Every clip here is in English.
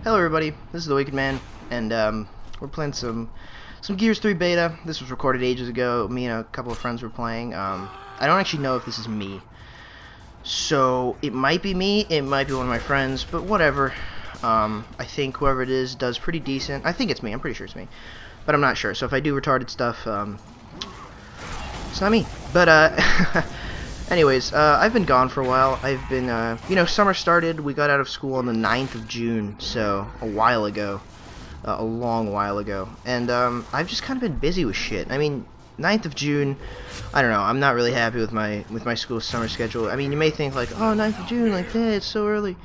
Hello everybody, this is the Wicked Man, and we're playing some Gears 3 beta. This was recorded ages ago. Me and a couple of friends were playing. I don't actually know if this is me, so it might be me, it might be one of my friends, but whatever. I think whoever it is does pretty decent. I think it's me, I'm pretty sure it's me, but I'm not sure, so if I do retarded stuff, it's not me. But anyways, I've been gone for a while. I've been, you know, summer started. We got out of school on the 9th of June, so a while ago. A long while ago. And, I've just kind of been busy with shit. I mean, 9th of June, I don't know, I'm not really happy with my school summer schedule. I mean, you may think, like, oh, 9th of June, like, yeah, it's so early.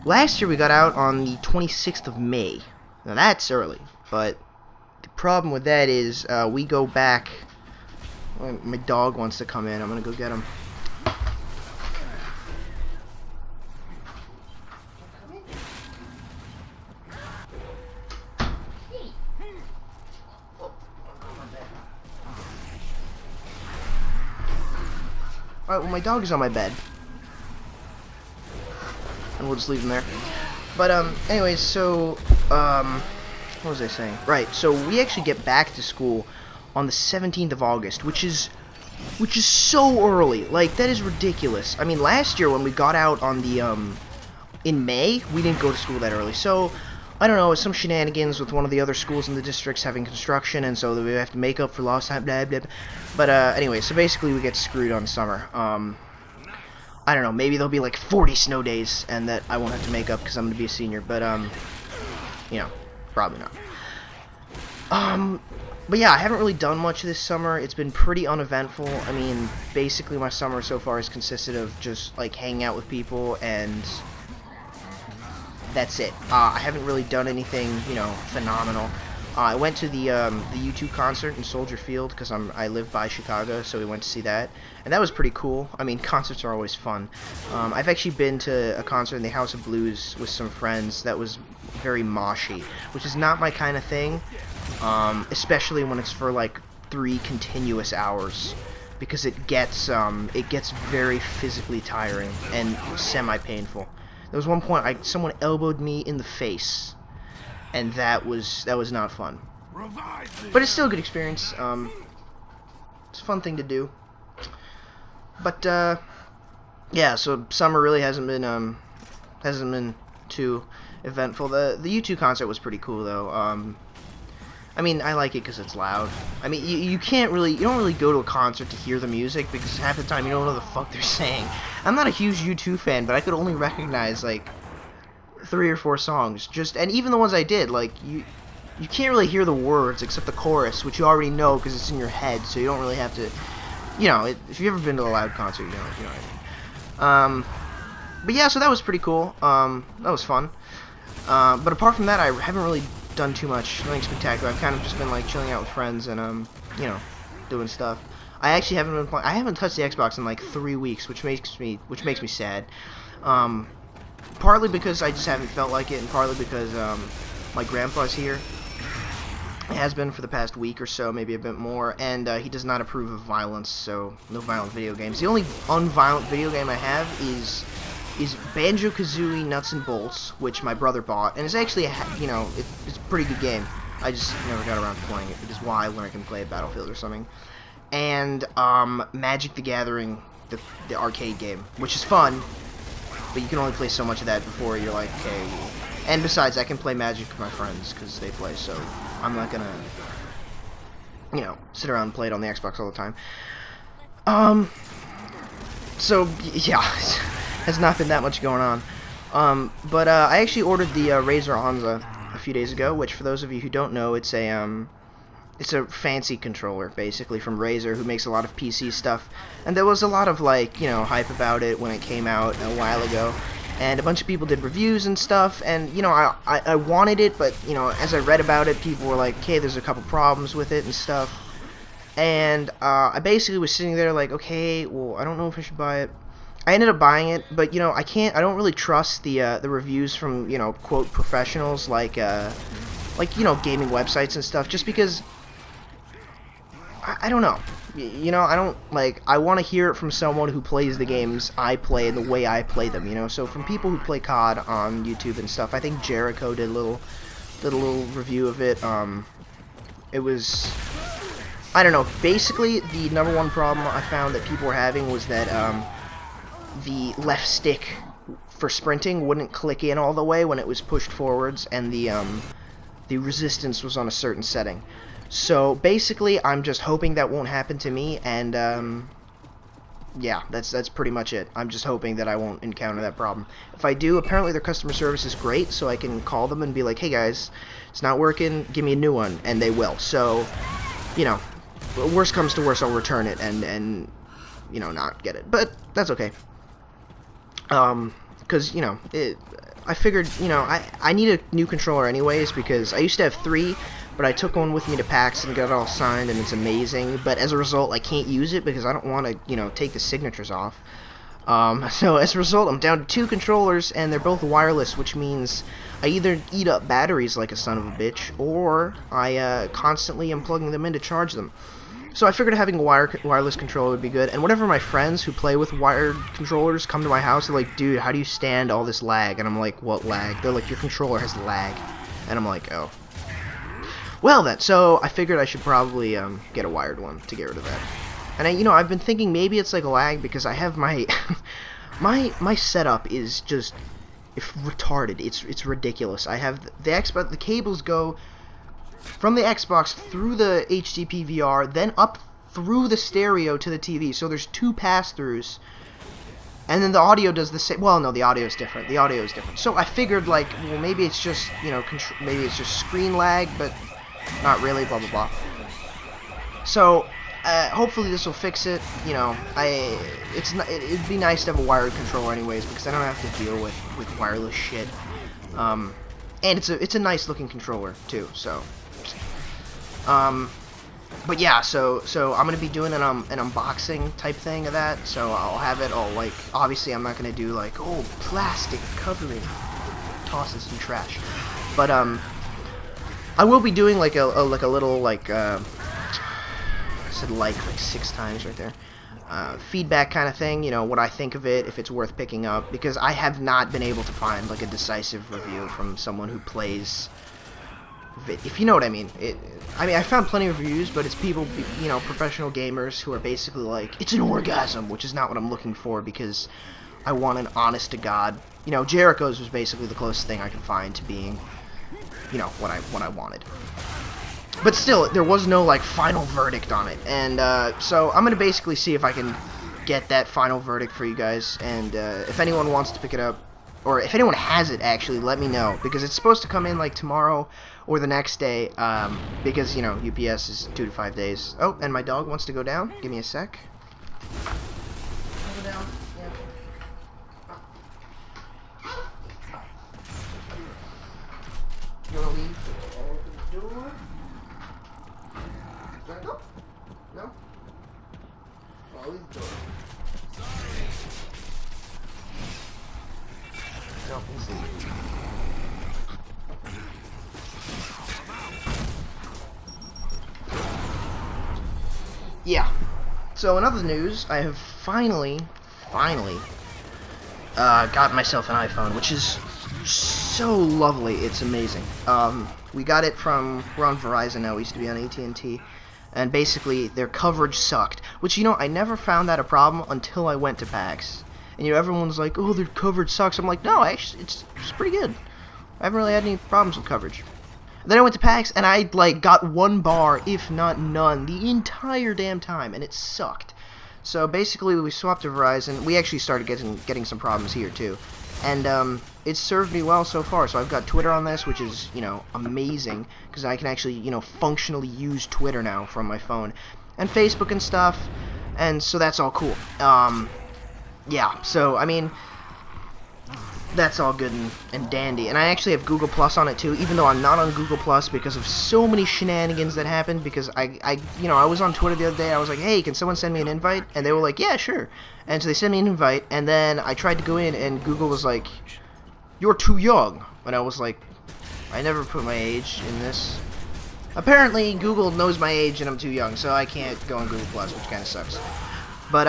Last year we got out on the 26th of May. Now, that's early, but the problem with that is, we go back... My dog wants to come in. I'm gonna go get him. Alright, well, my dog is on my bed. And we'll just leave him there. But, anyways, so, what was I saying? Right, so we actually get back to school on the 17th of August, which is so early. Like, that is ridiculous. I mean, last year when we got out on the, in May, we didn't go to school that early. So, I don't know, some shenanigans with one of the other schools in the districts having construction, and so we have to make up for lost time, blah, blah, blah. But, anyway, so basically we get screwed on summer. I don't know, maybe there'll be like 40 snow days, and that I won't have to make up because I'm going to be a senior, but, you know, probably not. But yeah, I haven't really done much this summer. It's been pretty uneventful. I mean, basically my summer so far has consisted of just, like, hanging out with people, and that's it. I haven't really done anything, you know, phenomenal. I went to the U2 concert in Soldier Field, because I live by Chicago, so we went to see that, and that was pretty cool. I mean, concerts are always fun. I've actually been to a concert in the House of Blues with some friends that was very moshy, which is not my kind of thing. Especially when it's for like 3 continuous hours, because it gets very physically tiring and semi-painful. There was one point someone elbowed me in the face, and that was not fun. But it's still a good experience. It's a fun thing to do. But yeah, so summer really hasn't been too eventful. The U2 concert was pretty cool though. I mean, I like it because it's loud. I mean, you don't really go to a concert to hear the music, because half the time you don't know what the fuck they're saying. I'm not a huge U2 fan, but I could only recognize, like, 3 or 4 songs. And even the ones I did, like, you can't really hear the words except the chorus, which you already know because it's in your head, so you don't really have to, you know, if you've ever been to a loud concert, you know what I mean. But yeah, so that was pretty cool. That was fun. But apart from that, I haven't really done too much, nothing spectacular. I've kind of just been like chilling out with friends and you know, doing stuff. I actually haven't been playing. I haven't touched the Xbox in like 3 weeks, which makes me sad. Partly because I just haven't felt like it, and partly because my grandpa's here. It has been for the past week or so, maybe a bit more, and he does not approve of violence, so no violent video games. The only unviolent video game I have is Banjo-Kazooie Nuts and Bolts, which my brother bought, and it's actually, you know, it's a pretty good game. I just never got around to playing it, which is why when I can play at Battlefield or something. And Magic the Gathering, the arcade game, which is fun, but you can only play so much of that before you're like, okay. And besides, I can play Magic with my friends because they play, so I'm not gonna, you know, sit around and play it on the Xbox all the time. So yeah. Has not been that much going on. But I actually ordered the Razer Onza a few days ago, which for those of you who don't know, it's a fancy controller basically from Razer, who makes a lot of PC stuff. And there was a lot of, like, you know, hype about it when it came out a while ago, and a bunch of people did reviews and stuff, and you know, I wanted it, but you know, as I read about it, people were like, okay, there's a couple problems with it and stuff. And I basically was sitting there like, okay, well, I don't know if I should buy it. I ended up buying it, but you know, I don't really trust the reviews from, you know, quote professionals like you know, gaming websites and stuff, just because I don't know. you know, I don't, like, I want to hear it from someone who plays the games I play and the way I play them, you know? So from people who play COD on YouTube and stuff, I think Jericho did a little review of it. It was, I don't know, basically the number one problem I found that people were having was that the left stick for sprinting wouldn't click in all the way when it was pushed forwards, and the resistance was on a certain setting. So basically, I'm just hoping that won't happen to me, and yeah, that's pretty much it. I'm just hoping that I won't encounter that problem. If I do, apparently their customer service is great, so I can call them and be like, hey guys, it's not working, give me a new one, and they will. So, you know, worst comes to worst, I'll return it and you know, not get it. But that's okay. Because, you know, I figured, you know, I need a new controller anyways, because I used to have 3, but I took one with me to PAX and got it all signed, and it's amazing. But as a result, I can't use it because I don't want to, you know, take the signatures off. So as a result, I'm down to 2 controllers, and they're both wireless, which means I either eat up batteries like a son of a bitch, or I constantly am plugging them in to charge them. So I figured having a wireless controller would be good, and whenever my friends who play with wired controllers come to my house, they're like, dude, how do you stand all this lag? And I'm like, what lag? They're like, your controller has lag. And I'm like, oh. Well then, so I figured I should probably get a wired one to get rid of that. And you know, I've been thinking maybe it's like a lag because I have my my setup is just retarded. It's ridiculous. I have the Xbox, the cables go from the Xbox through the HDP VR, then up through the stereo to the TV. So there's 2 pass-throughs, and then the audio does the same. Well, no, the audio is different. The audio is different. So I figured, like, well, maybe it's just, you know, maybe it's just screen lag, but not really. Blah blah blah. So hopefully this will fix it. You know, it'd be nice to have a wired controller anyways, because I don't have to deal with wireless shit. And it's a nice looking controller too. So. But yeah, so I'm gonna be doing an unboxing type thing of that. So I'll have it all, like, obviously I'm not gonna do like, oh, plastic covering, toss this in trash. But I will be doing like a little, like, I said like 6 times right there. Feedback kind of thing, you know, what I think of it, if it's worth picking up, because I have not been able to find like a decisive review from someone who plays. If you know what I mean. I mean, I found plenty of reviews, but it's people, you know, professional gamers who are basically like, it's an orgasm, which is not what I'm looking for, because I want an honest to God, you know, Jericho's was basically the closest thing I could find to being, you know, what I wanted. But still, there was no, like, final verdict on it, and so I'm gonna basically see if I can get that final verdict for you guys, and if anyone wants to pick it up, or if anyone has it, actually, let me know, because it's supposed to come in, like, tomorrow or the next day, because, you know, UPS is 2 to 5 days. Oh, and my dog wants to go down. Give me a sec. Go down. Yeah. You want to leave? Open the door. Do I go? No? I'll leave the door. No, please leave. Yeah. So in other news, I have finally got myself an iPhone, which is so lovely. It's amazing. We got it from, we're on Verizon now. We used to be on AT&T, and basically their coverage sucked. Which, you know, I never found that a problem until I went to PAX. And, you know, everyone's like, oh, their coverage sucks. I'm like, no, actually, it's pretty good. I haven't really had any problems with coverage. Then I went to PAX, and I, like, got 1 bar, if not none, the entire damn time, and it sucked. So basically, we swapped to Verizon. We actually started getting some problems here too, and it served me well so far. So I've got Twitter on this, which is, you know, amazing, because I can actually, you know, functionally use Twitter now from my phone, and Facebook and stuff, and so that's all cool. Yeah, so I mean, that's all good and dandy. And I actually have Google Plus on it too, even though I'm not on Google Plus because of so many shenanigans that happened. Because you know, I was on Twitter the other day. I was like, hey, can someone send me an invite? And they were like, yeah, sure. And so they sent me an invite, and then I tried to go in, and Google was like, you're too young. And I was like, I never put my age in this. Apparently, Google knows my age and I'm too young, so I can't go on Google Plus, which kind of sucks. But,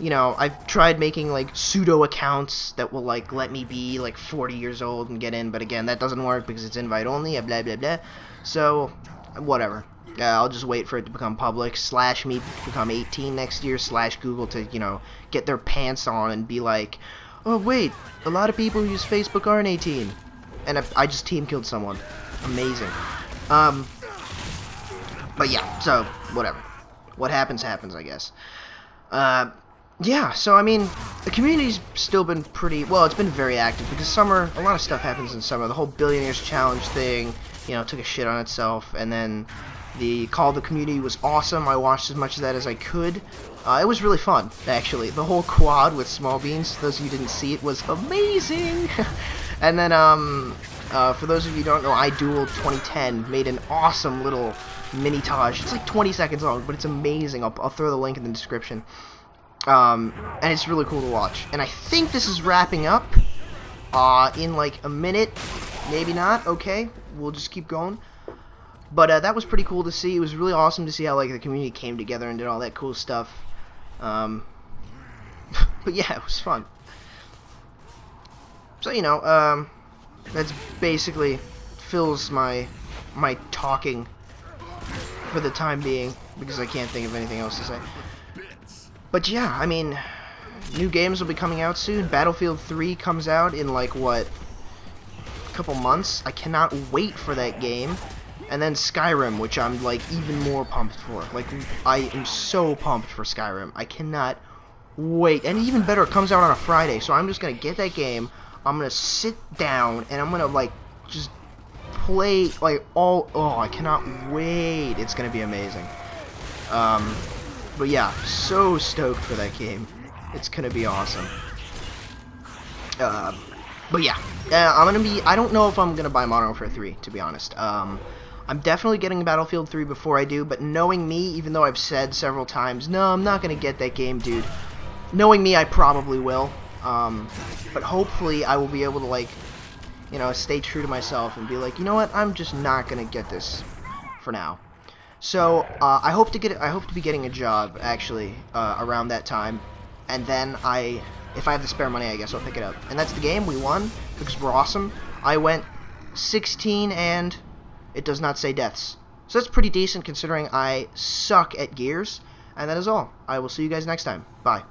you know, I've tried making, like, pseudo accounts that will, like, let me be, like, 40 years old and get in, but again, that doesn't work because it's invite only, blah, blah, blah. So, whatever. I'll just wait for it to become public, / me to become 18 next year, / Google to, you know, get their pants on and be like, oh, wait, a lot of people who use Facebook aren't 18. And I just team killed someone. Amazing. But yeah, so, whatever. What happens, happens, I guess. Yeah, so, I mean, the community's still been pretty, well, it's been very active, because summer, a lot of stuff happens in summer. The whole Billionaires Challenge thing, you know, took a shit on itself, and then the Call of the Community was awesome. I watched as much of that as I could. It was really fun, actually. The whole quad with Small Beans, those of you who didn't see it, was amazing! And then, for those of you who don't know, iDuel 2010 made an awesome little mini-tage. It's like 20 seconds long, but it's amazing. I'll throw the link in the description. And it's really cool to watch. And I think this is wrapping up in like a minute. Maybe not. Okay, we'll just keep going. But that was pretty cool to see. It was really awesome to see how like the community came together and did all that cool stuff. But yeah, it was fun. So, you know, that's basically fills my talking for the time being, because I can't think of anything else to say. But yeah, I mean, new games will be coming out soon. Battlefield 3 comes out in like, what, a couple months? I cannot wait for that game. And then Skyrim, which I'm like even more pumped for. Like, I am so pumped for Skyrim. I cannot wait. And even better, it comes out on a Friday, so I'm just gonna get that game. I'm gonna sit down and I'm gonna like just play like all. Oh, I cannot wait! It's gonna be amazing. But yeah, so stoked for that game. It's gonna be awesome. But yeah, I'm gonna be. I don't know if I'm gonna buy Modern Warfare 3, to be honest. I'm definitely getting Battlefield 3 before I do. But knowing me, even though I've said several times, no, I'm not gonna get that game, dude. Knowing me, I probably will. But hopefully I will be able to, like, you know, stay true to myself and be like, you know what, I'm just not gonna get this for now. So I hope to be getting a job actually around that time, and then if I have the spare money, I guess I'll pick it up. And that's the game. We won because we're awesome. I went 16 and it does not say deaths, so that's pretty decent considering I suck at Gears. And that is all. I will see you guys next time. Bye.